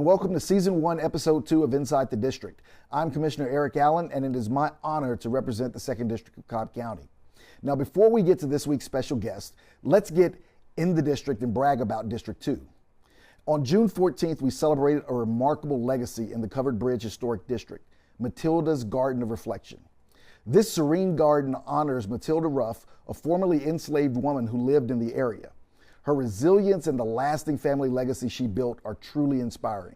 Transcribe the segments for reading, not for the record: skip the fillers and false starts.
and welcome to Season 1, Episode 2 of Inside the District. I'm Commissioner Erick Allen, and it is my honor to represent the 2nd District of Cobb County. Now, before we get to this week's special guest, let's get in the district and brag about District 2. On June 14th, we celebrated a remarkable legacy in the Covered Bridge Historic District, Matilda's Garden of Reflection. This serene garden honors Matilda Ruff, a formerly enslaved woman who lived in the area. Her resilience and the lasting family legacy she built are truly inspiring.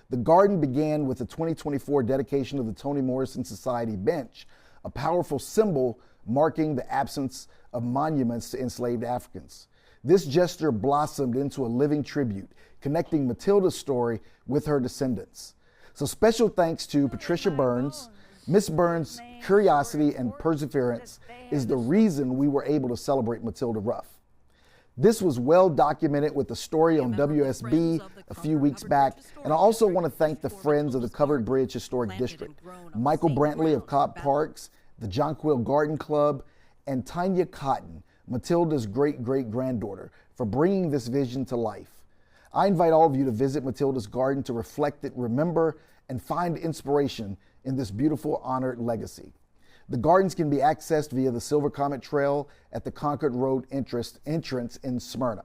The garden began with the 2024 dedication of the Toni Morrison Society bench, a powerful symbol marking the absence of monuments to enslaved Africans. This gesture blossomed into a living tribute, connecting Matilda's story with her descendants. So special thanks to Patricia Burns. Miss Burns' curiosity and perseverance is the reason we were able to celebrate Matilda Ruff. This was well documented with the story on WSB a few weeks back, and I also want to thank the Friends of the Covered Bridge Historic District, Michael Brantley of Cobb Parks, the Jonquil Garden Club, and Tanya Cotton, Matilda's great-great-granddaughter, for bringing this vision to life. I invite all of you to visit Matilda's garden to reflect it, remember, and find inspiration in this beautiful honored legacy. The gardens can be accessed via the Silver Comet Trail at the Concord Road entrance in Smyrna.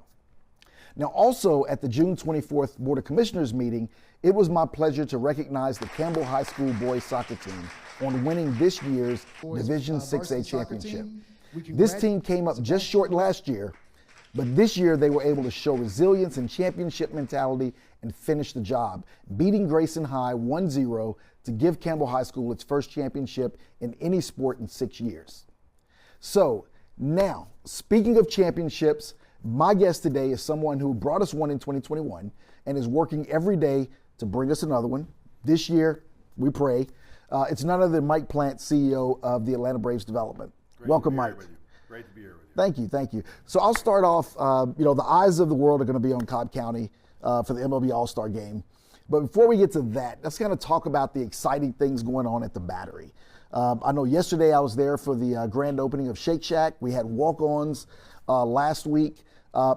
Now, also at the June 24th Board of Commissioners meeting, it was my pleasure to recognize the Campbell High School boys soccer team on winning this year's Division 6A championship. This team came up just short last year, but this year they were able to show resilience and championship mentality and finish the job, beating Grayson High 1-0 to give Campbell High School its first championship in any sport in 6 years. So now, speaking of championships, my guest today is someone who brought us one in 2021 and is working every day to bring us another one. This year, we pray. It's none other than Mike Plant, CEO of the Atlanta Braves Development. Welcome, Mike. Great to be here with you. Thank you. So I'll start off, the eyes of the world are going to be on Cobb County for the MLB All-Star Game. But before we get to that, let's kind of talk about the exciting things going on at the Battery. I know yesterday I was there for the grand opening of Shake Shack. We had walk-ons last week.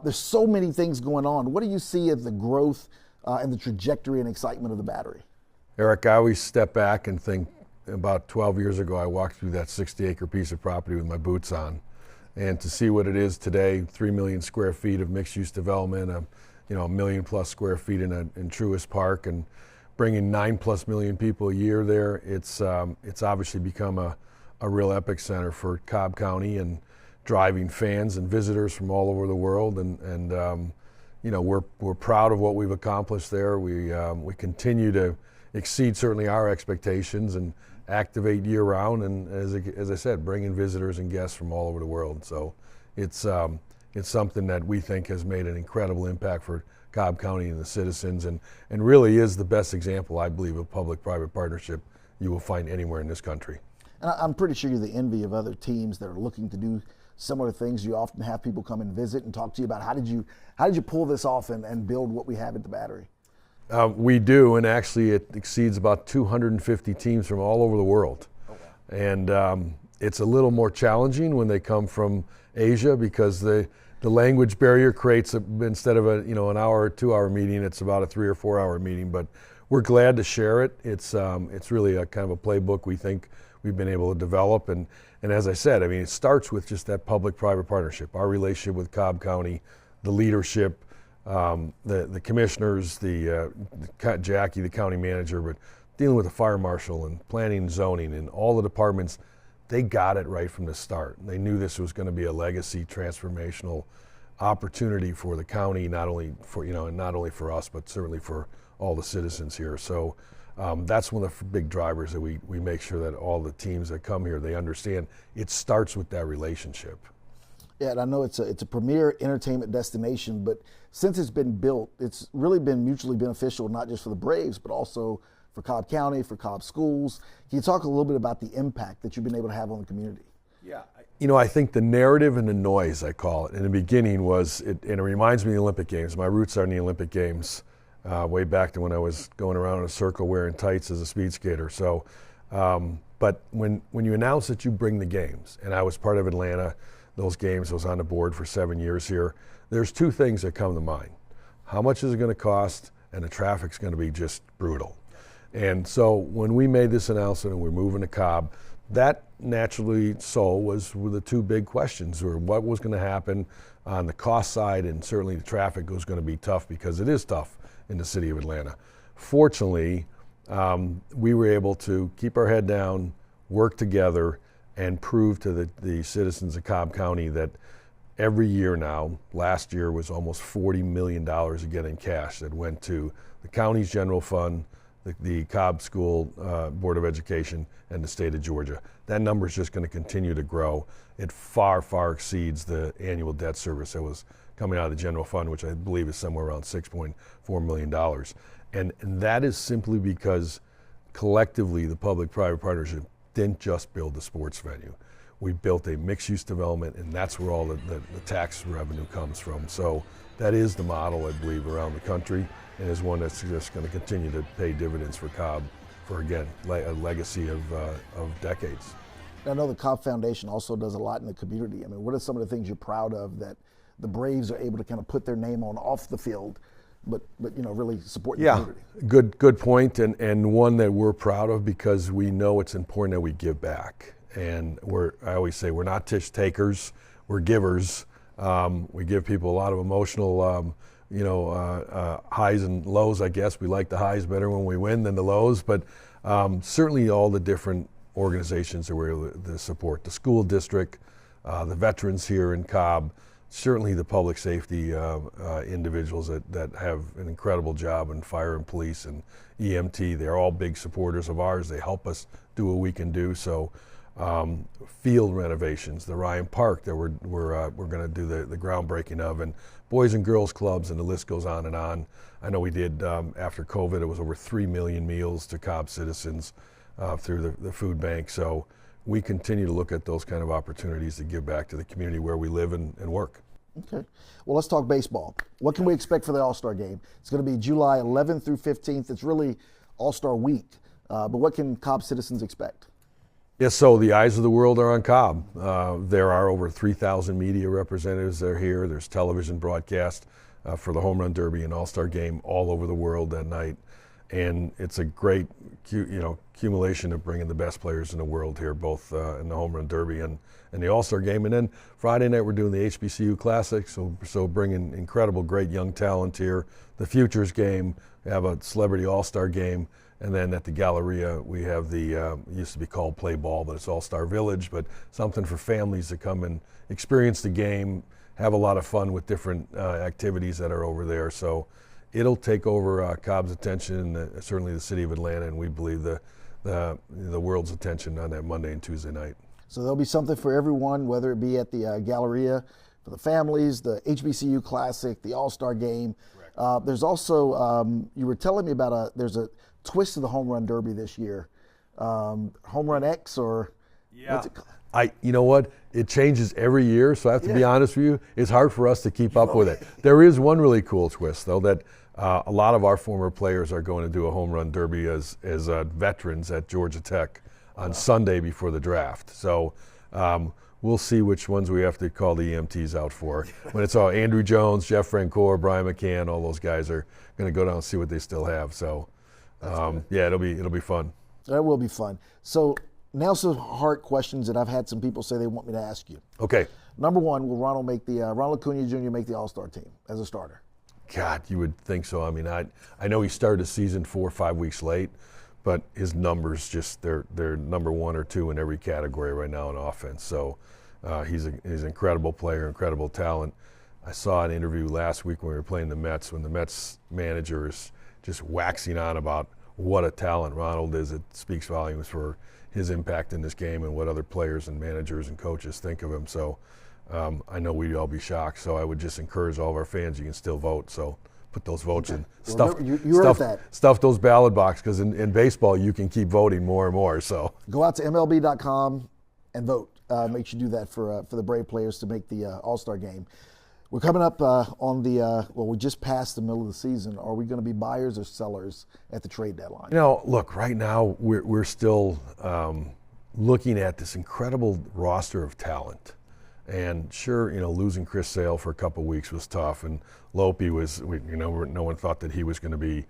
There's so many things going on. What do you see as the growth and the trajectory and excitement of the Battery? Eric, I always step back and think about 12 years ago, I walked through that 60-acre piece of property with my boots on. And to see what it is today, 3 million square feet of mixed-use development, a million-plus square feet in Truist Park, and bringing 9+ million people a year there, it's obviously become a real epic center for Cobb County and driving fans and visitors from all over the world. And we're proud of what we've accomplished there. We continue to exceed certainly our expectations and activate year-round, and as I said, bringing visitors and guests from all over the world. So it's something that we think has made an incredible impact for Cobb County and the citizens, and really is the best example, I believe, of public-private partnership you will find anywhere in this country. And I'm pretty sure you're the envy of other teams that are looking to do similar things. You often have people come and visit and talk to you about how did you pull this off and build what we have at the Battery? We do, and actually it exceeds about 250 teams from all over the world. Oh, wow. And it's a little more challenging when they come from Asia because the language barrier creates, instead of an hour or 2 hour meeting, it's about a 3 or 4 hour meeting. But we're glad to share it. It's really a kind of a playbook we think we've been able to develop. And as I said, it starts with just that public-private partnership, our relationship with Cobb County, the leadership, the commissioners, Jackie, the county manager, but dealing with the fire marshal and planning and zoning and all the departments. They got it right from the start. They knew this was going to be a legacy, transformational opportunity for the county, not only for us, but certainly for all the citizens here. So that's one of the big drivers that we make sure that all the teams that come here, they understand it starts with that relationship. Yeah, and I know it's a premier entertainment destination, but since it's been built, it's really been mutually beneficial, not just for the Braves, but also for Cobb County, for Cobb schools. Can you talk a little bit about the impact that you've been able to have on the community? Yeah, I think the narrative and the noise, I call it, in the beginning was, and it reminds me of the Olympic Games. My roots are in the Olympic Games, way back to when I was going around in a circle wearing tights as a speed skater. So, but when you announce that you bring the games, and I was part of Atlanta, those games, I was on the board for 7 years here, there's two things that come to mind. How much is it going to cost, and the traffic's going to be just brutal. And so when we made this announcement and we're moving to Cobb, that naturally were the two big questions, or what was going to happen on the cost side, and certainly the traffic was going to be tough, because it is tough in the city of Atlanta. Fortunately, we were able to keep our head down, work together, and prove to the citizens of Cobb County that every year now, last year was almost $40 million again in cash that went to the county's general fund, the Cobb School Board of Education, and the state of Georgia. That number is just going to continue to grow. It far, far exceeds the annual debt service that was coming out of the general fund, which I believe is somewhere around $6.4 million. And that is simply because collectively the public-private partnership didn't just build the sports venue. We built a mixed-use development, and that's where all the tax revenue comes from. So that is the model, I believe, around the country, and is one that's just going to continue to pay dividends for Cobb for, again, a legacy of decades. I know the Cobb Foundation also does a lot in the community. I mean, what are some of the things you're proud of that the Braves are able to kind of put their name on off the field, but really support the community? Good point, and one that we're proud of, because we know it's important that we give back. And I always say we're not takers, we're givers. We give people a lot of emotional highs and lows, I guess. We like the highs better when we win than the lows, but certainly all the different organizations that we're able to support, the school district, the veterans here in Cobb, certainly the public safety individuals that have an incredible job in fire and police and EMT. They're all big supporters of ours. They help us do what we can do. So field renovations, the Ryan Park that we're going to do the groundbreaking of, and Boys and Girls Clubs, and the list goes on and on. I know we did, after COVID, it was over 3 million meals to Cobb citizens through the food bank. So we continue to look at those kind of opportunities to give back to the community where we live and work. Okay. Well, let's talk baseball. What can we expect for the All-Star game? It's going to be July 11th through 15th. It's really All-Star week. But what can Cobb citizens expect? Yes, so the eyes of the world are on Cobb. There are over 3,000 media representatives that are here. There's television broadcast for the Home Run Derby and All-Star game all over the world that night. And it's a great accumulation of bringing the best players in the world here, both in the Home Run Derby and the All-Star game. And then Friday night we're doing the HBCU Classic, so bringing incredible, great young talent here. The Futures game, we have a Celebrity All-Star game. And then at the Galleria, we have the, used to be called Play Ball, but it's All-Star Village, but something for families to come and experience the game, have a lot of fun with different activities that are over there. So it'll take over Cobb's attention, certainly the city of Atlanta, and we believe the world's attention on that Monday and Tuesday night. So there'll be something for everyone, whether it be at the Galleria for the families, the HBCU Classic, the All-Star game. There's also, you were telling me about there's a twist to the Home Run Derby this year. Home Run X, or what's it called? You know what? It changes every year, so I have to be honest with you. It's hard for us to keep up with it. There is one really cool twist, though, that a lot of our former players are going to do a Home Run Derby as veterans at Georgia Tech on Sunday before the draft. So we'll see which ones we have to call the EMTs out for. When it's all Andrew Jones, Jeff Francoeur, Brian McCann, all those guys are going to go down and see what they still have. So it'll be fun. That will be fun. So now some hard questions that I've had some people say they want me to ask you. Okay. Number one, will Ronald Acuna Jr. make the All-Star team as a starter? God, you would think so. I mean, I know he started the season 4 or 5 weeks late, but his numbers they're number 1 or 2 in every category right now in offense. So he's an incredible player, incredible talent. I saw an interview last week when we were playing the Mets, when the Mets manager is just waxing on about what a talent Ronald is. It speaks volumes for his impact in this game and what other players and managers and coaches think of him. So I know we'd all be shocked. So I would just encourage all of our fans, you can still vote. So put those votes in. Stuff those ballot boxes, because in baseball you can keep voting more and more. So go out to MLB.com and vote. Make sure you do that for the Brave players to make the All-Star game. We're coming up on we just passed the middle of the season. Are we going to be buyers or sellers at the trade deadline? Look, right now we're still looking at this incredible roster of talent. And sure, losing Chris Sale for a couple weeks was tough, and Lope was, no one thought that he was going to be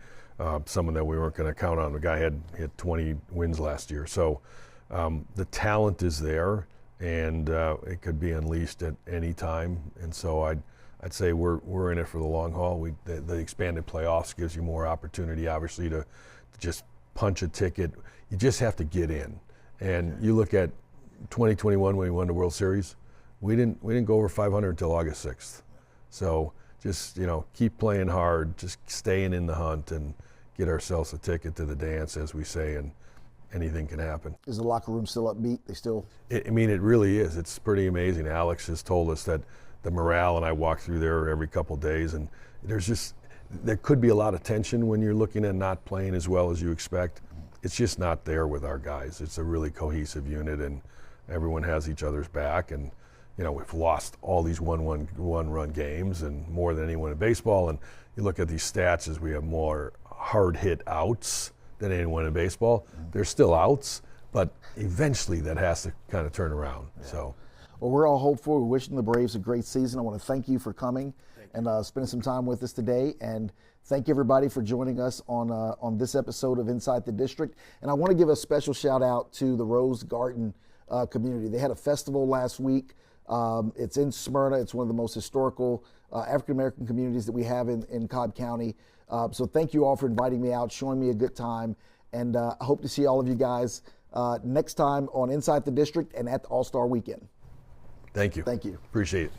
someone that we weren't going to count on. The guy had 20 wins last year. So the talent is there, and it could be unleashed at any time. And so I'd say we're in it for the long haul. The expanded playoffs gives you more opportunity, obviously, to just punch a ticket. You just have to get in. And you look at 2021 when we won the World Series, we didn't go over 500 until August 6th. So just keep playing hard, just staying in the hunt, and get ourselves a ticket to the dance, as we say, and anything can happen. Is the locker room still upbeat? It really is. It's pretty amazing. Alex has told us that the morale, and I walk through there every couple of days, and there could be a lot of tension when you're looking at not playing as well as you expect. It's just not there with our guys. It's a really cohesive unit, and everyone has each other's back. And we've lost all these one-run games, and more than anyone in baseball. And you look at these stats, as we have more hard-hit outs than anyone in baseball. There's still outs, but eventually that has to kind of turn around. Yeah. So, well, we're all hopeful. We're wishing the Braves a great season. I want to thank you for coming and spending some time with us today. And thank you, everybody, for joining us on this episode of Inside the District. And I want to give a special shout out to the Rose Garden community. They had a festival last week. It's in Smyrna. It's one of the most historical African-American communities that we have in Cobb County. So thank you all for inviting me out, showing me a good time. And I hope to see all of you guys next time on Inside the District and at the All-Star Weekend. Thank you. Thank you. Appreciate it.